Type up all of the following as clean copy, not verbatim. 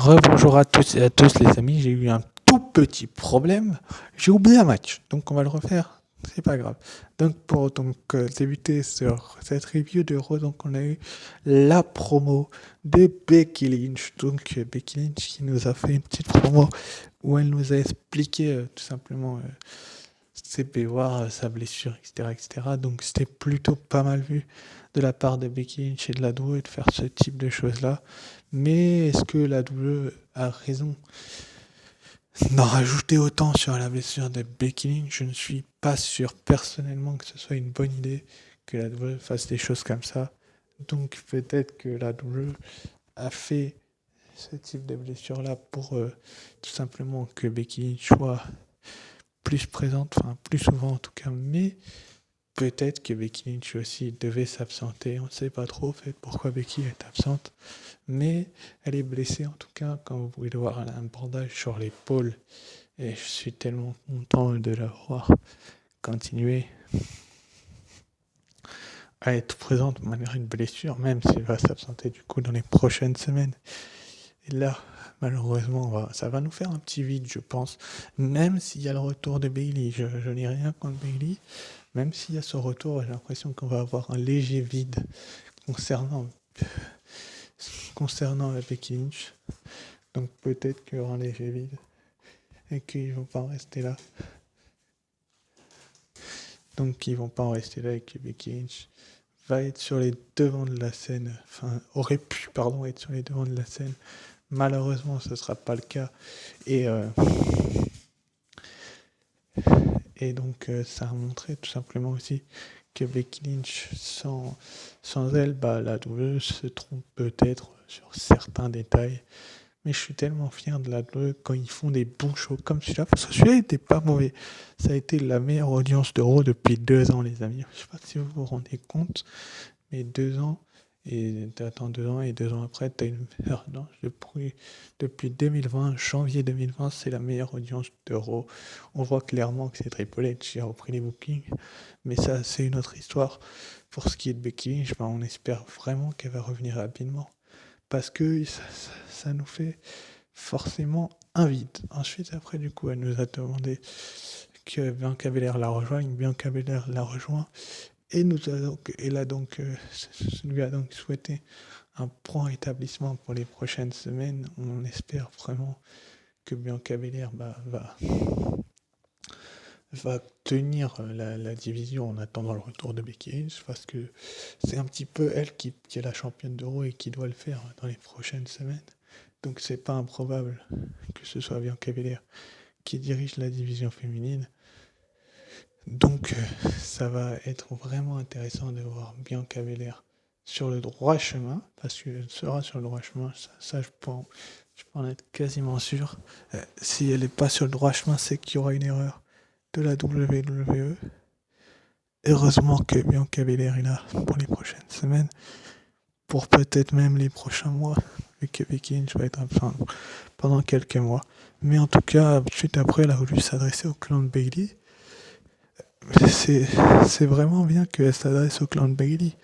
Rebonjour à tous et à tous les amis, j'ai eu un tout petit problème, j'ai oublié un match, donc on va le refaire, c'est pas grave. Donc pour débuter sur cette review de Raw, donc on a eu la promo de Becky Lynch, donc Becky Lynch qui nous a fait une petite promo où elle nous a expliqué tout simplement ses bévoirs, sa blessure, etc., etc. Donc c'était plutôt pas mal vu de la part de Becky Lynch et de la WWE de faire ce type de choses-là. Mais est-ce que la WWE a raison d'en rajouter autant sur la blessure de Becky Lynch? Je ne suis pas sûr personnellement que ce soit une bonne idée que la WWE fasse des choses comme ça. Donc peut-être que la WWE a fait ce type de blessure-là pour tout simplement que Becky Lynch soit plus présente, enfin plus souvent en tout cas, mais peut-être que Becky Lynch aussi devait s'absenter, on ne sait pas trop fait pourquoi Becky est absente, mais elle est blessée en tout cas, quand vous pouvez le voir, elle a un bandage sur l'épaule, et je suis tellement content de la voir continuer à être présente malgré une blessure, même si elle va s'absenter du coup dans les prochaines semaines. Et là, malheureusement, ça va nous faire un petit vide, je pense, même s'il y a le retour de Bayley. Je n'ai rien contre Bayley. Même s'il y a ce retour, j'ai l'impression qu'on va avoir un léger vide concernant Becky Lynch. Donc peut-être qu'il y aura un léger vide et qu'ils vont pas en rester là. Donc ils vont pas en rester là et que Becky Lynch va être sur les devants de la scène, enfin aurait pu être sur les devants de la scène. Malheureusement, ce sera pas le cas et donc ça a montré tout simplement aussi que Becky Lynch sans elle, la WWE se trompe peut-être sur certains détails. Mais je suis tellement fier de la WWE quand ils font des bons shows comme celui-là, parce que celui-là n'était pas mauvais. Ça a été la meilleure audience de Raw depuis 2 ans, les amis. Je sais pas si vous vous rendez compte, mais 2 ans, et t'attends 2 ans, et 2 ans après, t'as une meilleure audience. Depuis 2020, janvier 2020, c'est la meilleure audience de Raw. On voit clairement que c'est Triple H qui a repris les bookings, mais ça, c'est une autre histoire. Pour ce qui est de Becky Lynch, on espère vraiment qu'elle va revenir rapidement, parce que ça nous fait forcément un vide. Ensuite, après, du coup, elle nous a demandé que Bianca Belair la rejoigne. Bianca Belair la rejoint et lui a donc souhaité un prompt rétablissement pour les prochaines semaines. On espère vraiment que Bianca Belair va tenir la division en attendant le retour de Becky Lynch, parce que c'est un petit peu elle qui est la championne d'Euro et qui doit le faire dans les prochaines semaines. Donc c'est pas improbable que ce soit Bianca Belair qui dirige la division féminine. Donc ça va être vraiment intéressant de voir Bianca Belair sur le droit chemin, parce qu'elle sera sur le droit chemin, ça je peux en être quasiment sûr. Si elle n'est pas sur le droit chemin, c'est qu'il y aura une erreur de la WWE. Heureusement que Bianca Belair est là pour les prochaines semaines, pour peut-être même les prochains mois, vu que Becky Lynch va être absent pendant quelques mois. Mais en tout cas, suite après, elle a voulu s'adresser au clan de Bayley. C'est vraiment bien qu'elle s'adresse au clan de Bayley,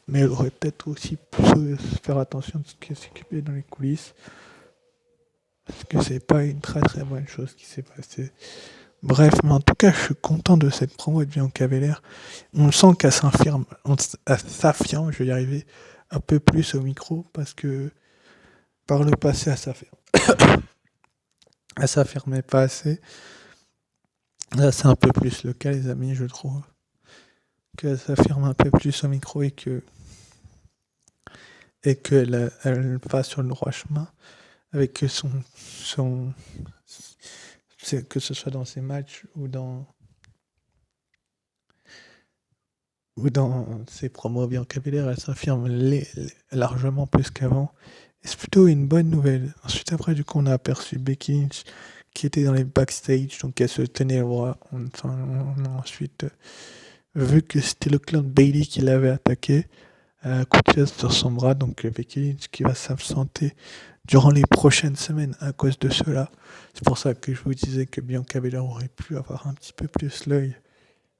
mais elle aurait peut-être aussi pu faire attention de ce qui s'occupait dans les coulisses, parce que c'est pas une très très bonne chose qui s'est passée. Bref, mais en tout cas, je suis content de cette promo de Bianca Belair. On sent qu'elle s'affirme, je vais y arriver, un peu plus au micro, parce que par le passé, elle s'affirmait pas assez. Là, c'est un peu plus le cas, les amis, je trouve. Qu'elle s'affirme un peu plus au micro et qu'elle va sur le droit chemin avec que ce soit dans ses matchs ou dans ses promos Bianca Belair, elle s'affirme largement plus qu'avant. Et c'est plutôt une bonne nouvelle. Ensuite, après, du coup, on a aperçu Becky Lynch qui était dans les backstage, donc elle se tenait le bras. On a ensuite vu que c'était le clan de Bayley qui l'avait attaqué, coup de pièce sur son bras, donc Becky Lynch qui va s'absenter durant les prochaines semaines à cause de cela. C'est pour ça que je vous disais que Bianca Belair aurait pu avoir un petit peu plus l'œil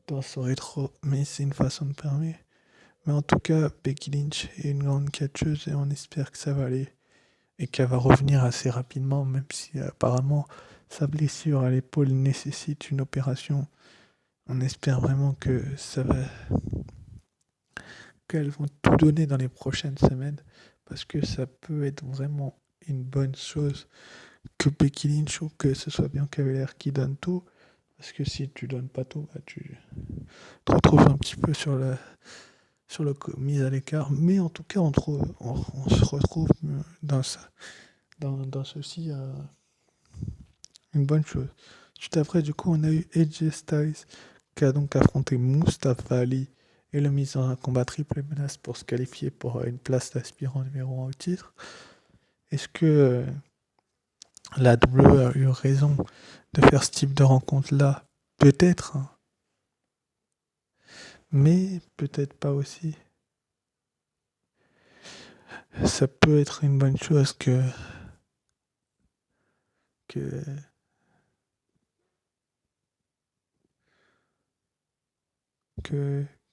dans son rétro, mais c'est une façon de permettre. Mais en tout cas, Becky Lynch est une grande catcheuse et on espère que ça va aller et qu'elle va revenir assez rapidement, même si apparemment sa blessure à l'épaule nécessite une opération. On espère vraiment qu'elles vont tout donner dans les prochaines semaines, parce que ça peut être vraiment une bonne chose que Becky Lynch ou que ce soit Bianca Belair qui donne tout, parce que si tu donnes pas tout, bah, tu te retrouves un petit peu sur le mise à l'écart, mais en tout cas on se retrouve dans ça, dans ceci une bonne chose. Juste après, du coup, on a eu AJ Styles qui a donc affronté Mustafa Ali et le mis dans un combat triple menace pour se qualifier pour une place d'aspirant numéro 1 au titre. Est-ce que la WWE a eu raison de faire ce type de rencontre-là? Peut-être, hein, mais peut-être pas aussi. Ça peut être une bonne chose que, que,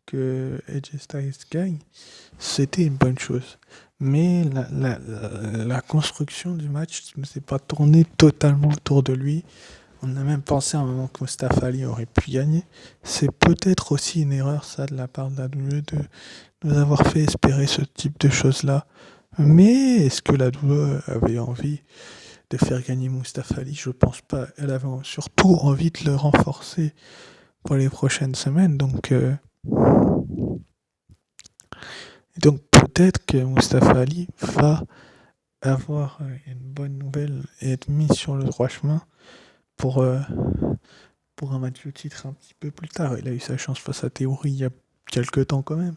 que AJ Styles gagne. C'était une bonne chose. Mais la construction du match ne s'est pas tournée totalement autour de lui. On a même pensé à un moment que Mustafa Ali aurait pu gagner. C'est peut-être aussi une erreur, ça, de la part de la WWE de nous avoir fait espérer ce type de choses-là. Mais est-ce que la WWE avait envie de faire gagner Mustafa Ali? Je pense pas. Elle avait surtout envie de le renforcer pour les prochaines semaines. Donc peut-être que Mustafa Ali va avoir une bonne nouvelle et être mis sur le droit chemin pour, euh, pour un match de titre un petit peu plus tard. Il a eu sa chance face à Theory il y a quelques temps quand même.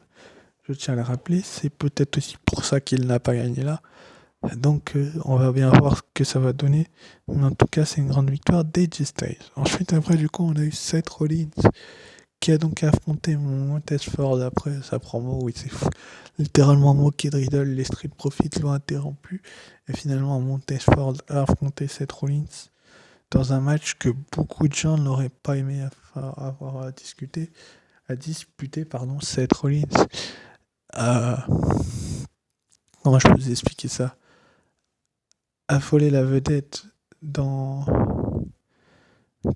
Je tiens à le rappeler, c'est peut-être aussi pour ça qu'il n'a pas gagné là. Donc on va bien voir ce que ça va donner. Mais en tout cas, c'est une grande victoire d'AJ Styles. Ensuite, après, du coup, on a eu Seth Rollins qui a donc affronté Montez Ford après sa promo où il s'est littéralement moqué de Riddle. Les Street Profits l'ont interrompu. Et finalement, Montez Ford a affronté Seth Rollins dans un match que beaucoup de gens n'auraient pas aimé avoir à disputer, pardon, Seth Rollins. Euh, Comment je peux vous expliquer ça? Affoler la vedette dans,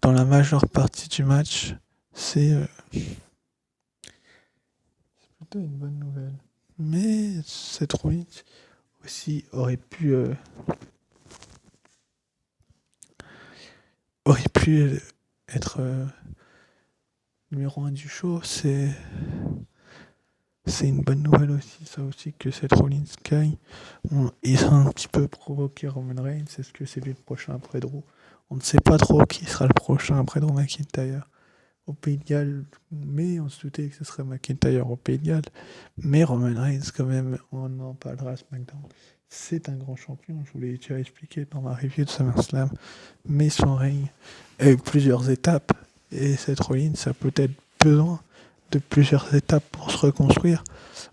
dans la majeure partie du match, c'est plutôt une bonne nouvelle. Mais Seth Rollins aussi aurait pu être numéro 1 du show. C'est une bonne nouvelle aussi, ça aussi, que Seth Rollins gagne. Ils ont un petit peu provoqué Roman Reigns. Est-ce que c'est lui le prochain après Drew? On ne sait pas trop qui sera le prochain après Drew McIntyre au Pays de Galles, mais on se doutait que ce serait McIntyre au Pays de Galles. Mais Roman Reigns, quand même, on en parlera à SmackDown. C'est un grand champion, je vous l'ai déjà expliqué dans ma review de SummerSlam, mais son règne a eu plusieurs étapes, et Seth Rollins a peut-être besoin de plusieurs étapes pour se reconstruire.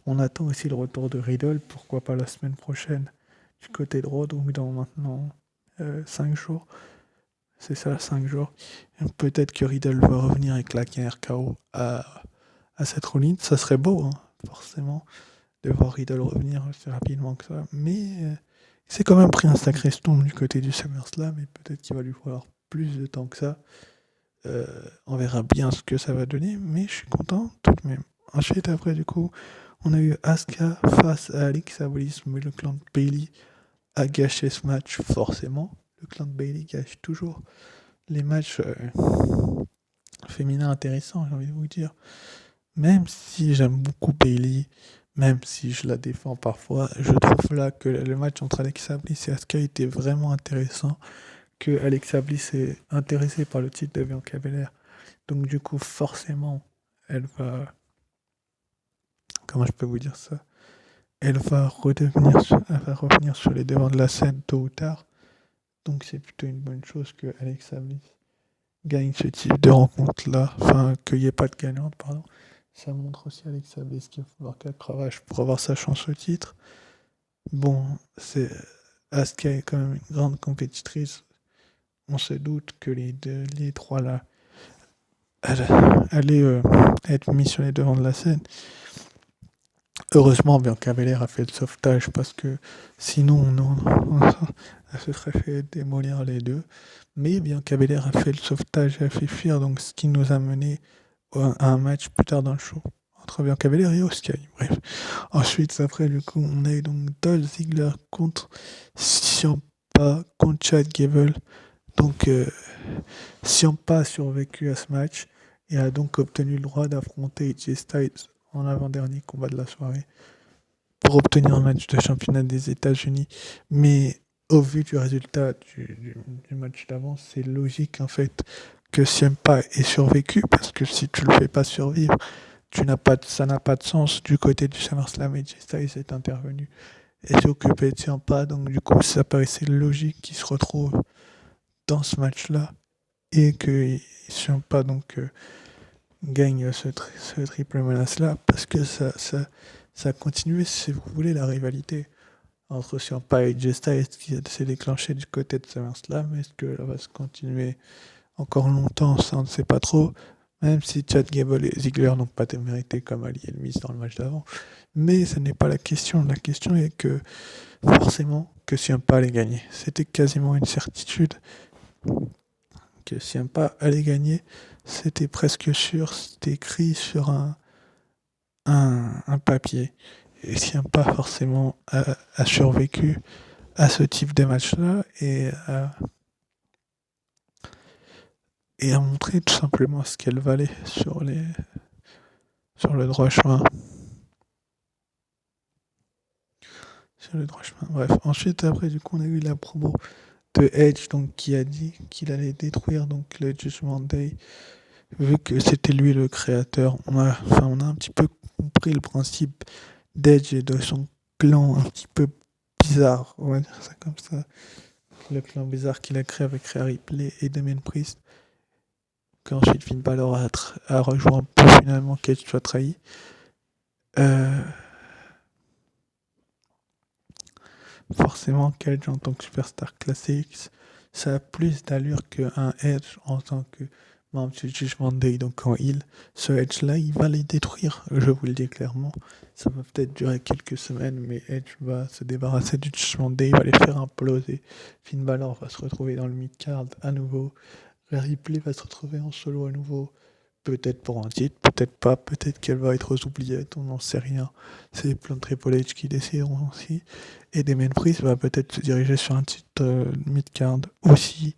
On attend aussi le retour de Riddle, pourquoi pas la semaine prochaine, du côté de Raw, donc dans maintenant 5 jours. C'est ça, 5 jours. Et peut-être que Riddle va revenir et claquer un RKO à Seth Rollins. Ça serait beau, hein, forcément, de voir Riddle revenir aussi rapidement que ça. Mais il s'est quand même pris un sacré stomp du côté du SummerSlam et peut-être qu'il va lui falloir plus de temps que ça. On verra bien ce que ça va donner, mais je suis content tout de même. Ensuite, après, du coup, on a eu Asuka face à Alexa Bliss, mais le clan de Bayley a gâché ce match, forcément. Le clan de Bayley gâche toujours les matchs féminins intéressants, j'ai envie de vous dire. Même si j'aime beaucoup Bayley, même si je la défends parfois, je trouve là que le match entre Alexa Bliss et Asuka était vraiment intéressant, que Alexa Bliss est intéressée par le titre de Bianca Belair. Donc du coup, forcément, elle va... Comment je peux vous dire ça? Elle va revenir sur les devants de la scène tôt ou tard. Donc c'est plutôt une bonne chose que Alexa Bliss gagne ce type de rencontre-là. Enfin, qu'il n'y ait pas de gagnante, pardon. Ça montre aussi Alexa Bliss qu'il va falloir qu'elle cravache pour avoir sa chance au titre. Bon, Asuka est quand même une grande compétitrice. On se doute que les trois là allaient être mis sur les devants de la scène. Heureusement, Bianca Belair a fait le sauvetage parce que sinon, non, elle se serait fait démolir les deux. Mais Bianca Belair a fait le sauvetage et a fait fuir, donc ce qui nous a mené à un match plus tard dans le show entre Bianca Belair et Asuka. Bref. Ensuite, après, du coup, on a eu donc Dolph Ziggler contre Ciampa, contre Chad Gable. Donc, Ciampa a survécu à ce match et a donc obtenu le droit d'affronter AJ Styles en avant-dernier combat de la soirée pour obtenir un match de championnat des États-Unis. Mais au vu du résultat du match d'avant, c'est logique en fait que Ciampa ait survécu parce que si tu le fais pas survivre, ça n'a pas de sens. Du côté du SummerSlam, AJ Styles est intervenu et s'est occupé de Ciampa, donc du coup ça paraissait logique qu'il se retrouve dans ce match-là et que Ciampa donc gagne ce triple menace-là parce que ça continuait, si vous voulez, la rivalité entre Ciampa et AJ Styles qui s'est déclenchée du côté de SummerSlam. Est-ce que ça va se continuer encore longtemps? Ça, on ne sait pas trop. Même si Chad Gable et Ziggler n'ont pas été mérités comme Ali et Miz dans le match d'avant. Mais ce n'est pas la question. La question est que forcément que Ciampa allait gagner. C'était quasiment une certitude que Ciampa allait gagner. C'était presque sûr. C'était écrit sur un papier. Et Ciampa forcément a survécu à ce type de match-là et a montré tout simplement ce qu'elle valait sur le droit chemin. Sur le droit chemin. Bref, ensuite, après, du coup, on a eu la promo de Edge, donc, qui a dit qu'il allait détruire donc, le Judgment Day, vu que c'était lui le créateur. On a un petit peu compris le principe d'Edge et de son clan un petit peu bizarre, on va dire ça comme ça. Le clan bizarre qu'il a créé avec Rhea Ripley et Damien Priest. Qu'ensuite Finn Balor a rejoint pour finalement qu'Edge soit trahi. Forcément qu'Edge en tant que superstar classique, ça a plus d'allure qu'un Edge en tant que membre du Judgment Day, donc en heel. Ce Edge-là, il va les détruire, je vous le dis clairement. Ça va peut-être durer quelques semaines, mais Edge va se débarrasser du Judgment Day, il va les faire imploser. Finn Balor va se retrouver dans le mid-card à nouveau. Rhea Ripley va se retrouver en solo à nouveau. Peut-être pour un titre, peut-être pas, peut-être qu'elle va être aux oubliettes, on n'en sait rien. C'est les plans de Triple H qui décideront aussi. Et Damien Priest va peut-être se diriger sur un titre mid-card aussi,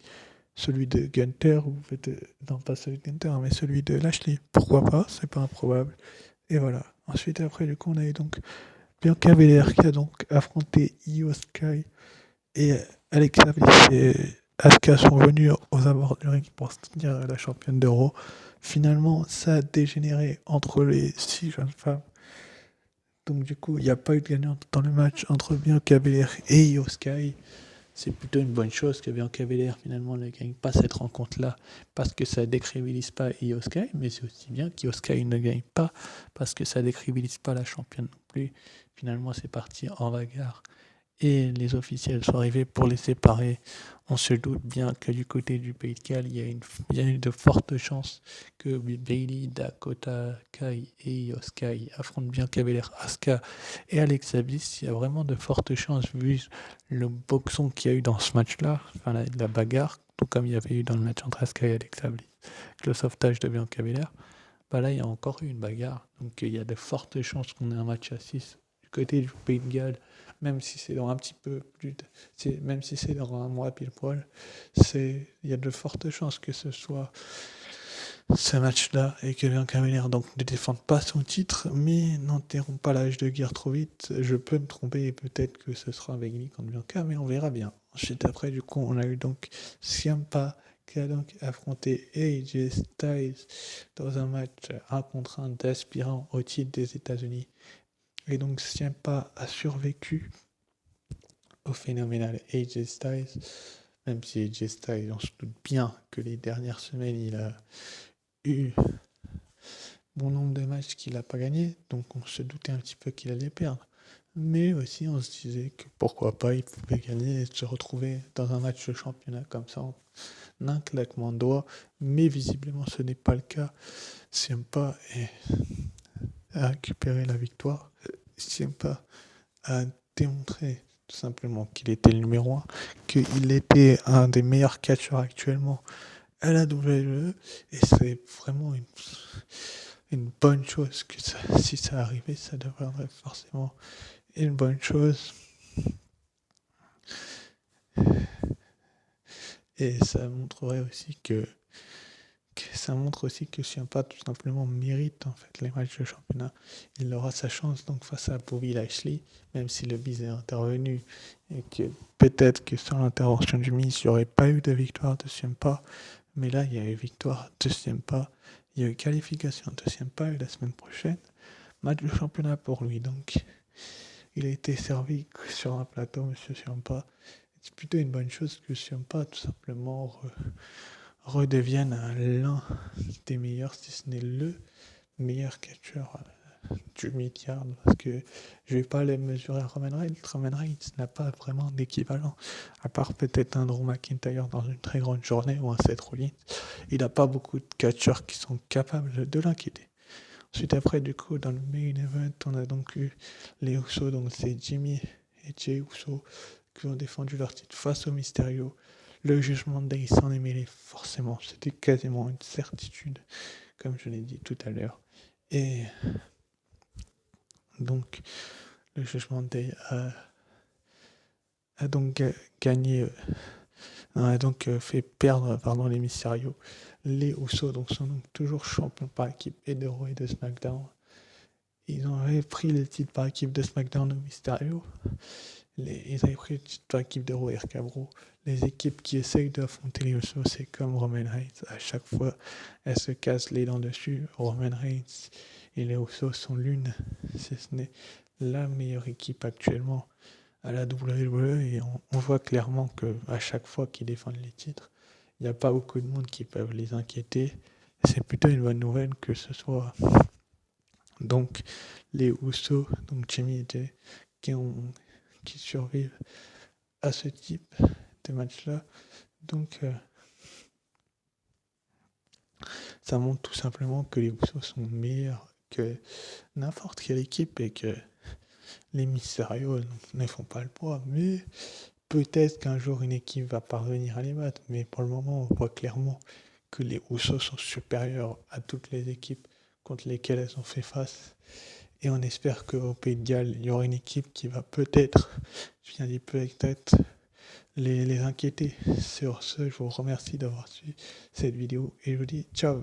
celui de Gunther, ou peut-être, non pas celui de Gunther, mais celui de Lashley. Pourquoi pas, c'est pas improbable. Et voilà. Ensuite, après, du coup, on a eu donc Bianca Belair qui a donc affronté Io Sky et Alexa Bliss et Asuka sont venus aux abords du ring pour soutenir la championne d'Euro. Finalement, ça a dégénéré entre les 6 jeunes femmes. Donc du coup, il n'y a pas eu de gagnante dans le match entre Bianca Belair et Io Sky. C'est plutôt une bonne chose que Bianca Belair finalement ne gagne pas cette rencontre-là parce que ça ne décrédibilise pas Io Sky, mais c'est aussi bien qu'Io Sky ne gagne pas parce que ça ne décrédibilise pas la championne non plus. Finalement, c'est parti en bagarre. Et les officiels sont arrivés pour les séparer. On se doute bien que du côté du Pays de Galles, il y a eu de fortes chances que Bayley, Dakota Kai et Io Sky affrontent Bianca Belair, Asuka et Alexa Bliss. Il y a vraiment de fortes chances vu le boxon qu'il y a eu dans ce match-là, enfin la bagarre, tout comme il y avait eu dans le match entre Asuka et Alexa Bliss, le sauvetage de Bianca Belair. Bah là, il y a encore eu une bagarre. Donc il y a de fortes chances qu'on ait un match à 6 du côté du Pays de Galles. Même si c'est dans un petit peu même si c'est dans un mois pile poil, il y a de fortes chances que ce soit ce match-là et que Bianca Belair donc ne défende pas son titre, mais n'enterrons pas l'âge de guerre trop vite. Je peux me tromper et peut-être que ce sera Bayley contre Bianca, mais on verra bien. Ensuite, après, du coup, on a eu donc Ciampa qui a donc affronté AJ Styles dans un match 1 contre 1 d'aspirant au titre des États-Unis. Et donc Ciampa a survécu au phénoménal AJ Styles, même si AJ Styles, on se doute bien que les dernières semaines, il a eu bon nombre de matchs qu'il n'a pas gagné, donc on se doutait un petit peu qu'il allait perdre. Mais aussi, on se disait que pourquoi pas, il pouvait gagner et se retrouver dans un match de championnat comme ça, en un claquement de doigts. Mais visiblement, ce n'est pas le cas. Ciampa a récupéré la victoire. Ciampa a démontré tout simplement qu'il était le numéro 1, qu'il était un des meilleurs catcheurs actuellement à la WWE, et c'est vraiment une bonne chose que ça, si ça arrivait, ça deviendrait forcément une bonne chose. Et ça montrerait aussi que ça montre aussi que Ciampa tout simplement mérite en fait les matchs de championnat. Il aura sa chance donc face à Bobby Lashley, même si le Miz est intervenu et que peut-être que sans l'intervention du Miz, il n'y aurait pas eu de victoire de Ciampa. Mais là, il y a eu victoire de Ciampa, il y a eu qualification de Ciampa et la semaine prochaine, match de championnat pour lui. Donc, il a été servi sur un plateau, monsieur Ciampa. C'est plutôt une bonne chose que Ciampa tout simplement redevienne l'un des meilleurs, si ce n'est le meilleur catcheur du milliard, parce que je vais pas les mesurer à Roman Reigns. Roman Reigns n'a pas vraiment d'équivalent, à part peut-être un Drew McIntyre dans une très grande journée ou un Seth Rollins. Il n'a pas beaucoup de catcheurs qui sont capables de l'inquiéter. Ensuite, après, du coup, dans le main event, on a donc eu les Usos, donc c'est Jimmy et Jey Uso qui ont défendu leur titre face au Mysterio. Le jugement de Day s'en est mêlé, forcément, c'était quasiment une certitude, comme je l'ai dit tout à l'heure. Et donc, le jugement de Day a donc gagné, a donc fait perdre les Mysterio. Les Usos donc, sont donc toujours champions par équipe et de Raw et de SmackDown. Ils avaient pris le titre par équipe de SmackDown au Mysterio. Ils avaient pris le titre par équipe de Raw et RK-Bro. Les équipes qui essayent d'affronter les Usos, c'est comme Roman Reigns. À chaque fois, elles se cassent les dents dessus. Roman Reigns et les Usos sont l'une, si ce n'est la meilleure équipe actuellement à la WWE. Et on voit clairement qu'à chaque fois qu'ils défendent les titres, il n'y a pas beaucoup de monde qui peuvent les inquiéter. C'est plutôt une bonne nouvelle que ce soit donc les Usos, donc Jimmy et Jey, qui survivent à ce type de match-là. Donc, ça montre tout simplement que les Usos sont meilleurs que n'importe quelle équipe et que les Mysterio ne font pas le poids. Mais peut-être qu'un jour une équipe va parvenir à les battre. Mais pour le moment, on voit clairement que les Usos sont supérieurs à toutes les équipes contre lesquelles elles ont fait face. Et on espère qu'au Pays de Galles, il y aura une équipe qui va peut-être, je viens d'y peut-être, les inquiéter. Sur ce, je vous remercie d'avoir suivi cette vidéo et je vous dis ciao.